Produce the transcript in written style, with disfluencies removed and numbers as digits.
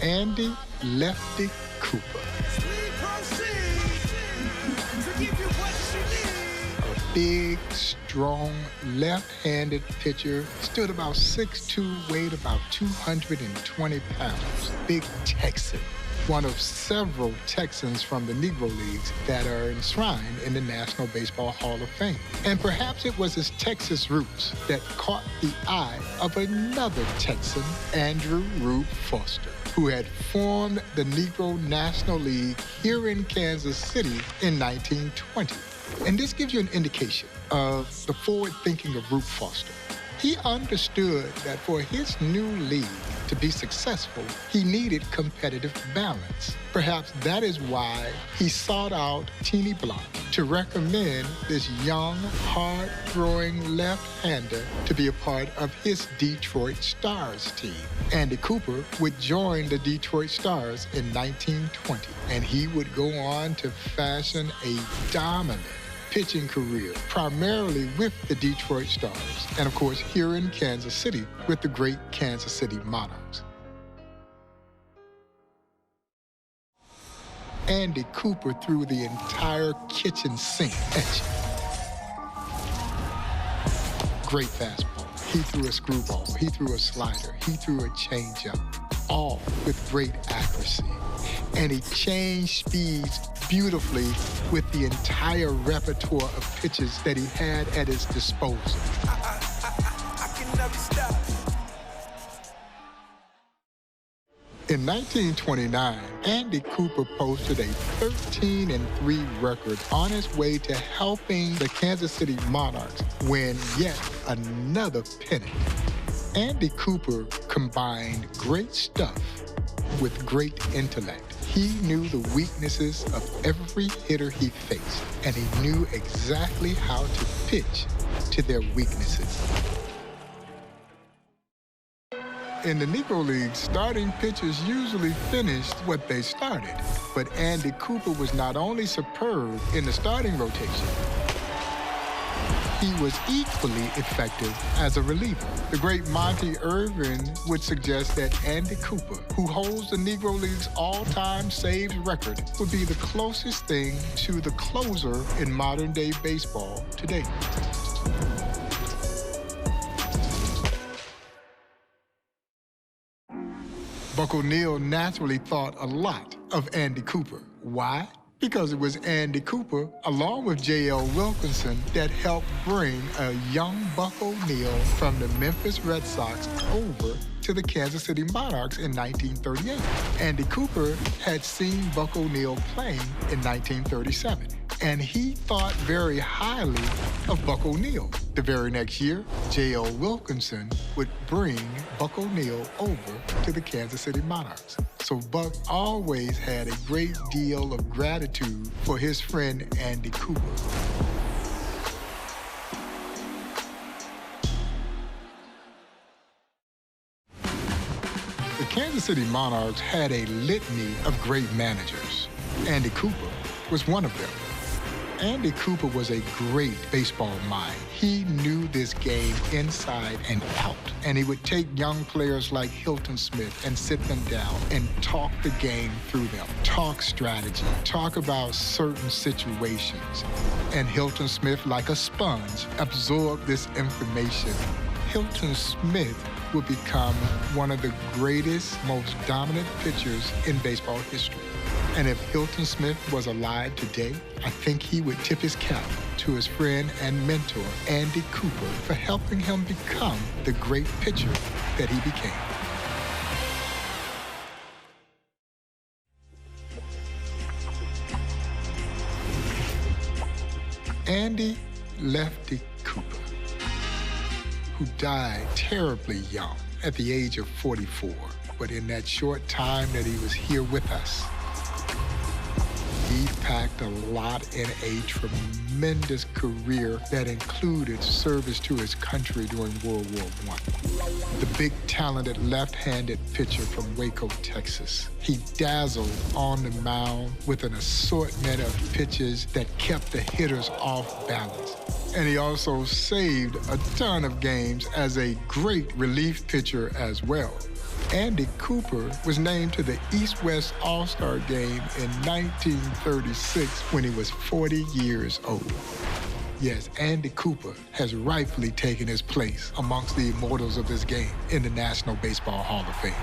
Andy Lefty Cooper. A big, strong, left-handed pitcher, stood about 6'2", weighed about 220 pounds. Big Texan. One of several Texans from the Negro Leagues that are enshrined in the National Baseball Hall of Fame. And perhaps it was his Texas roots that caught the eye of another Texan, Andrew Rube Foster, who had formed the Negro National League here in Kansas City in 1920. And this gives you an indication of the forward thinking of Rube Foster. He understood that for his new league to be successful, he needed competitive balance. Perhaps that is why he sought out Teeny Blanc to recommend this young, hard-throwing left-hander to be a part of his Detroit Stars team. Andy Cooper would join the Detroit Stars in 1920, and he would go on to fashion a dominant pitching career, primarily with the Detroit Stars, and of course here in Kansas City with the great Kansas City Monarchs. Andy Cooper threw the entire kitchen sink at you. Great fastball. He threw a screwball. He threw a slider. He threw a changeup, all with great accuracy. And he changed speeds beautifully with the entire repertoire of pitches that he had at his disposal. I can never stop. In 1929, Andy Cooper posted a 13-3 record on his way to helping the Kansas City Monarchs win yet another pennant. Andy Cooper combined great stuff with great intellect. He knew the weaknesses of every hitter he faced, and he knew exactly how to pitch to their weaknesses. In the Negro League, starting pitchers usually finished what they started, but Andy Cooper was not only superb in the starting rotation, he was equally effective as a reliever. The great Monty Irvin would suggest that Andy Cooper, who holds the Negro League's all-time saves record, would be the closest thing to the closer in modern-day baseball today. Buck O'Neil naturally thought a lot of Andy Cooper. Why? Because it was Andy Cooper, along with J.L. Wilkinson, that helped bring a young Buck O'Neil from the Memphis Red Sox over to the Kansas City Monarchs in 1938. Andy Cooper had seen Buck O'Neil playing in 1937, and he thought very highly of Buck O'Neil. The very next year, J.L. Wilkinson would bring Buck O'Neil over to the Kansas City Monarchs. So Buck always had a great deal of gratitude for his friend Andy Cooper. The Kansas City Monarchs had a litany of great managers. Andy Cooper was one of them. Andy Cooper was a great baseball mind. He knew this game inside and out. And he would take young players like Hilton Smith and sit them down and talk the game through them, talk strategy, talk about certain situations. And Hilton Smith, like a sponge, absorbed this information. Hilton Smith would become one of the greatest, most dominant pitchers in baseball history. And if Hilton Smith was alive today, I think he would tip his cap to his friend and mentor, Andy Cooper, for helping him become the great pitcher that he became. Andy Lefty Cooper, who died terribly young at the age of 44, but in that short time that he was here with us, he packed a lot in a tremendous career that included service to his country during World War I. The big, talented left-handed pitcher from Waco, Texas. He dazzled on the mound with an assortment of pitches that kept the hitters off balance. And he also saved a ton of games as a great relief pitcher as well. Andy Cooper was named to the East-West All-Star Game in 1936 when he was 40 years old. Yes, Andy Cooper has rightfully taken his place amongst the immortals of this game in the National Baseball Hall of Fame.